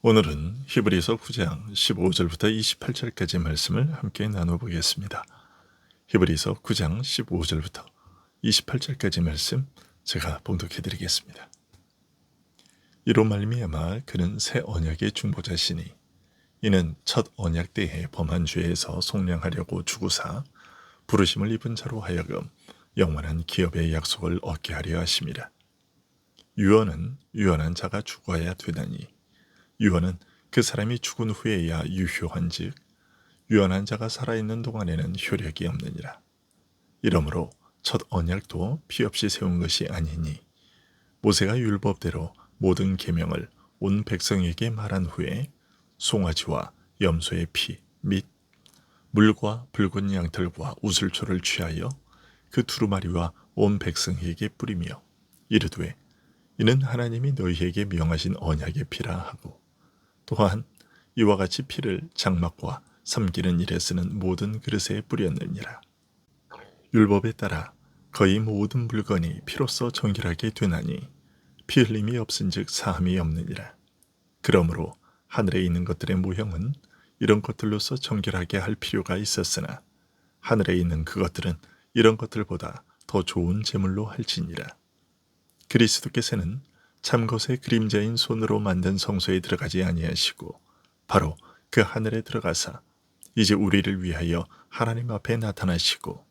오늘은 히브리서 9장 15절부터 28절까지 말씀을 함께 나눠보겠습니다. 히브리서 9장 15절부터 28절까지 말씀 제가 봉독해 드리겠습니다. 이로 말미암아 그는 새 언약의 중보자시니 이는 첫 언약 때에 범한 죄에서 속량하려고 죽으사 부르심을 입은 자로 하여금 영원한 기업의 약속을 얻게 하려 하심이라. 유언은 유언한 자가 죽어야 되나니 유언은 그 사람이 죽은 후에야 유효한즉 유언한 자가 살아있는 동안에는 효력이 없느니라. 이러므로 첫 언약도 피 없이 세운 것이 아니니 모세가 율법대로 모든 계명을 온 백성에게 말한 후에 송아지와 염소의 피 및 물과 붉은 양털과 우슬초를 취하여 그 두루마리와 온 백성에게 뿌리며 이르되 이는 하나님이 너희에게 명하신 언약의 피라 하고 또한 이와 같이 피를 장막과 섬기는 일에 쓰는 모든 그릇에 뿌렸느니라. 율법에 따라 거의 모든 물건이 피로써 정결하게 되나니 피 흘림이 없은즉 사함이 없느니라. 그러므로 하늘에 있는 것들의 모형은 이런 것들로서 정결하게 할 필요가 있었으나 하늘에 있는 그것들은 이런 것들보다 더 좋은 제물로 할지니라. 그리스도께서는 참것의 그림자인 손으로 만든 성소에 들어가지 아니하시고 바로 그 하늘에 들어가사 이제 우리를 위하여 하나님 앞에 나타나시고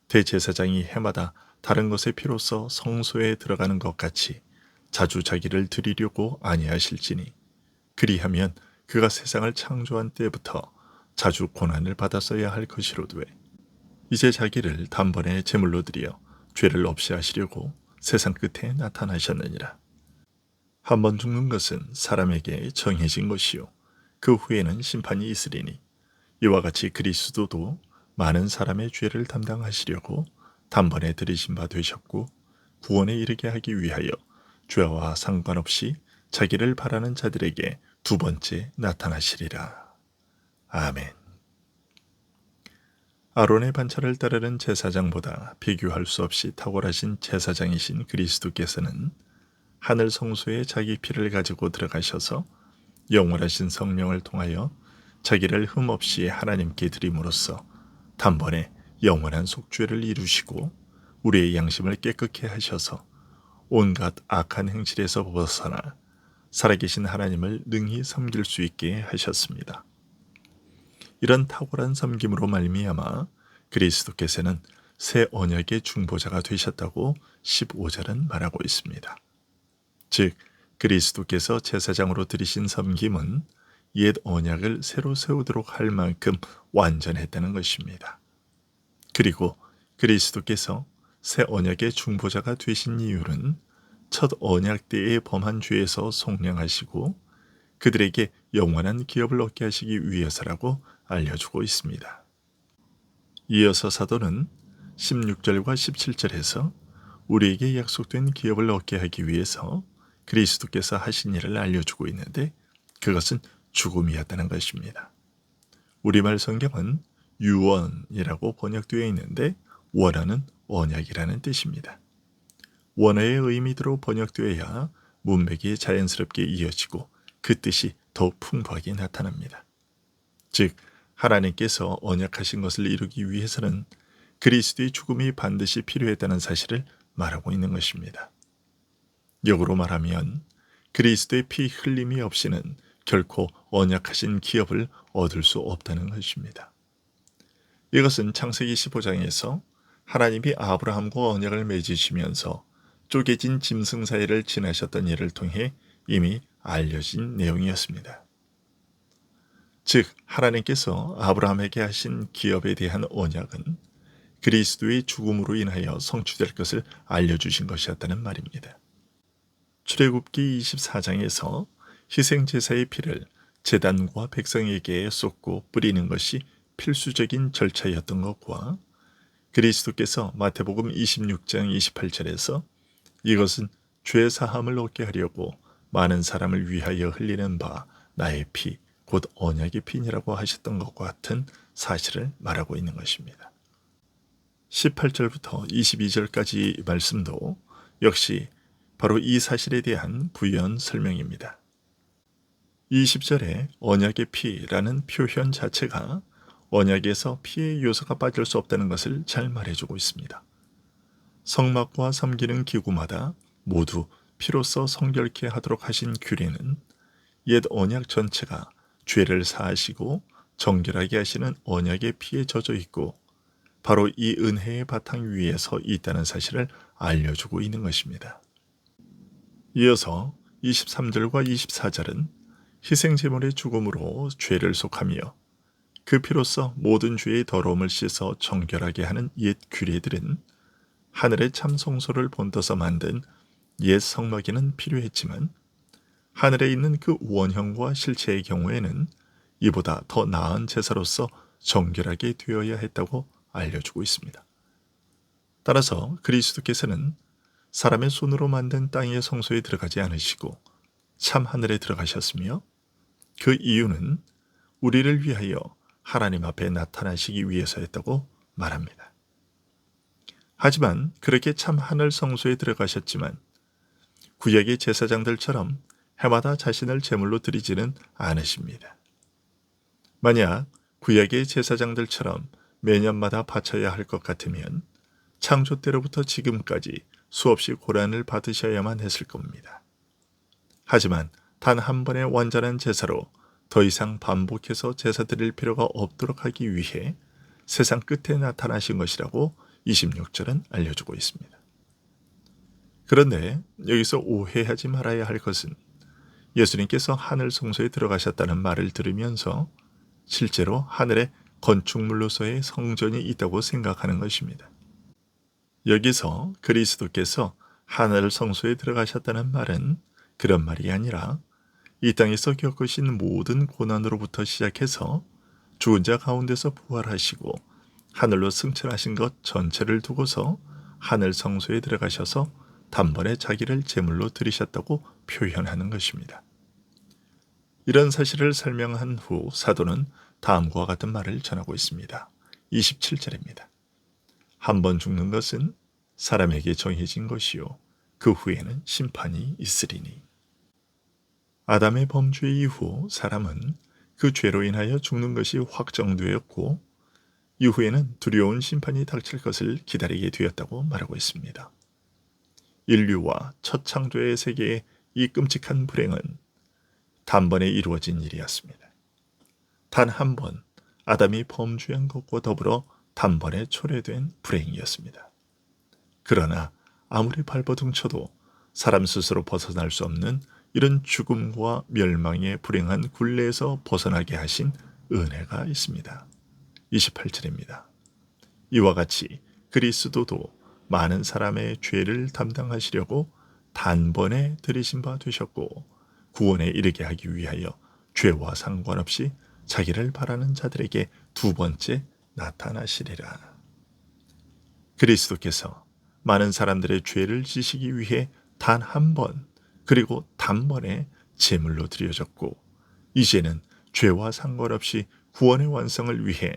대제사장이 해마다 다른 것의 피로써 성소에 들어가는 것 같이 자주 자기를 드리려고 아니하실지니 그리하면 그가 세상을 창조한 때부터 자주 고난을 받았어야 할 것이로되 이제 자기를 단번에 제물로 드려 죄를 없이 하시려고 세상 끝에 나타나셨느니라. 한 번 죽는 것은 사람에게 정해진 것이요 그 후에는 심판이 있으리니 이와 같이 그리스도도 많은 사람의 죄를 담당하시려고 단번에 들이신 바 되셨고 구원에 이르게 하기 위하여 죄와 상관없이 자기를 바라는 자들에게 두 번째 나타나시리라. 아멘. 아론의 반차를 따르는 제사장보다 비교할 수 없이 탁월하신 제사장이신 그리스도께서는 하늘 성소에 자기 피를 가지고 들어가셔서 영원하신 성령을 통하여 자기를 흠없이 하나님께 드림으로써 단번에 영원한 속죄를 이루시고 우리의 양심을 깨끗게 하셔서 온갖 악한 행실에서 벗어나 살아계신 하나님을 능히 섬길 수 있게 하셨습니다. 이런 탁월한 섬김으로 말미암아 그리스도께서는 새 언약의 중보자가 되셨다고 15절은 말하고 있습니다. 즉 그리스도께서 제사장으로 드리신 섬김은 옛 언약을 새로 세우도록 할 만큼 완전했다는 것입니다. 그리고 그리스도께서 새 언약의 중보자가 되신 이유는 첫 언약 때에 범한 죄에서 속량하시고 그들에게 영원한 기업을 얻게 하시기 위해서라고 알려주고 있습니다. 이어서 사도는 16절과 17절에서 우리에게 약속된 기업을 얻게 하기 위해서 그리스도께서 하신 일을 알려주고 있는데 그것은 죽음이었다는 것입니다. 우리말 성경은 유언이라고 번역되어 있는데 원어는 언약이라는 뜻입니다. 원어의 의미대로 번역되어야 문맥이 자연스럽게 이어지고 그 뜻이 더욱 풍부하게 나타납니다. 즉 하나님께서 언약하신 것을 이루기 위해서는 그리스도의 죽음이 반드시 필요했다는 사실을 말하고 있는 것입니다. 역으로 말하면 그리스도의 피 흘림이 없이는 결코 언약하신 기업을 얻을 수 없다는 것입니다. 이것은 창세기 15장에서 하나님이 아브라함과 언약을 맺으시면서 쪼개진 짐승 사이를 지나셨던 일을 통해 이미 알려진 내용이었습니다. 즉 하나님께서 아브라함에게 하신 기업에 대한 언약은 그리스도의 죽음으로 인하여 성취될 것을 알려주신 것이었다는 말입니다. 출애굽기 24장에서 희생제사의 피를 제단과 백성에게 쏟고 뿌리는 것이 필수적인 절차였던 것과 그리스도께서 마태복음 26장 28절에서 이것은 죄 사함을 얻게 하려고 많은 사람을 위하여 흘리는 바 나의 피, 곧 언약의 피니라고 하셨던 것과 같은 사실을 말하고 있는 것입니다. 18절부터 22절까지 말씀도 역시 바로 이 사실에 대한 부연 설명입니다. 20절에 언약의 피라는 표현 자체가 언약에서 피의 요소가 빠질 수 없다는 것을 잘 말해주고 있습니다. 성막과 섬기는 기구마다 모두 피로써 성결케 하도록 하신 규례는 옛 언약 전체가 죄를 사하시고 정결하게 하시는 언약의 피에 젖어 있고 바로 이 은혜의 바탕 위에 서 있다는 사실을 알려주고 있는 것입니다. 이어서 23절과 24절은 희생제물의 죽음으로 죄를 속하며 그 피로써 모든 죄의 더러움을 씻어 정결하게 하는 옛 규례들은 하늘의 참 성소를 본떠서 만든 옛 성막에는 필요했지만 하늘에 있는 그 원형과 실체의 경우에는 이보다 더 나은 제사로서 정결하게 되어야 했다고 알려주고 있습니다. 따라서 그리스도께서는 사람의 손으로 만든 땅의 성소에 들어가지 않으시고 참 하늘에 들어가셨으며 그 이유는 우리를 위하여 하나님 앞에 나타나시기 위해서였다고 말합니다. 하지만 그렇게 참 하늘 성소에 들어가셨지만 구약의 제사장들처럼 해마다 자신을 제물로 드리지는 않으십니다. 만약 구약의 제사장들처럼 매년마다 바쳐야 할 것 같으면 창조 때로부터 지금까지 수없이 고난을 받으셔야만 했을 겁니다. 하지만 단 한 번의 완전한 제사로 더 이상 반복해서 제사 드릴 필요가 없도록 하기 위해 세상 끝에 나타나신 것이라고 26절은 알려주고 있습니다. 그런데 여기서 오해하지 말아야 할 것은 예수님께서 하늘 성소에 들어가셨다는 말을 들으면서 실제로 하늘에 건축물로서의 성전이 있다고 생각하는 것입니다. 여기서 그리스도께서 하늘 성소에 들어가셨다는 말은 그런 말이 아니라 이 땅에서 겪으신 모든 고난으로부터 시작해서 죽은 자 가운데서 부활하시고 하늘로 승천하신 것 전체를 두고서 하늘 성소에 들어가셔서 단번에 자기를 제물로 드리셨다고 표현하는 것입니다. 이런 사실을 설명한 후 사도는 다음과 같은 말을 전하고 있습니다. 27절입니다. 한 번 죽는 것은 사람에게 정해진 것이요 그 후에는 심판이 있으리니. 아담의 범죄 이후 사람은 그 죄로 인하여 죽는 것이 확정되었고 이후에는 두려운 심판이 닥칠 것을 기다리게 되었다고 말하고 있습니다. 인류와 첫 창조의 세계의 이 끔찍한 불행은 단번에 이루어진 일이었습니다. 단 한 번 아담이 범죄한 것과 더불어 단번에 초래된 불행이었습니다. 그러나 아무리 발버둥쳐도 사람 스스로 벗어날 수 없는 이런 죽음과 멸망의 불행한 굴레에서 벗어나게 하신 은혜가 있습니다. 28절입니다. 이와 같이 그리스도도 많은 사람의 죄를 담당하시려고 단번에 들이신 바 되셨고 구원에 이르게 하기 위하여 죄와 상관없이 자기를 바라는 자들에게 두 번째 나타나시리라. 그리스도께서 많은 사람들의 죄를 지시기 위해 단 한 번 그리고 단번에 제물로 드려졌고 이제는 죄와 상관없이 구원의 완성을 위해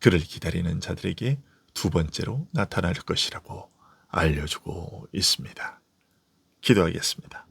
그를 기다리는 자들에게 두 번째로 나타날 것이라고 알려주고 있습니다. 기도하겠습니다.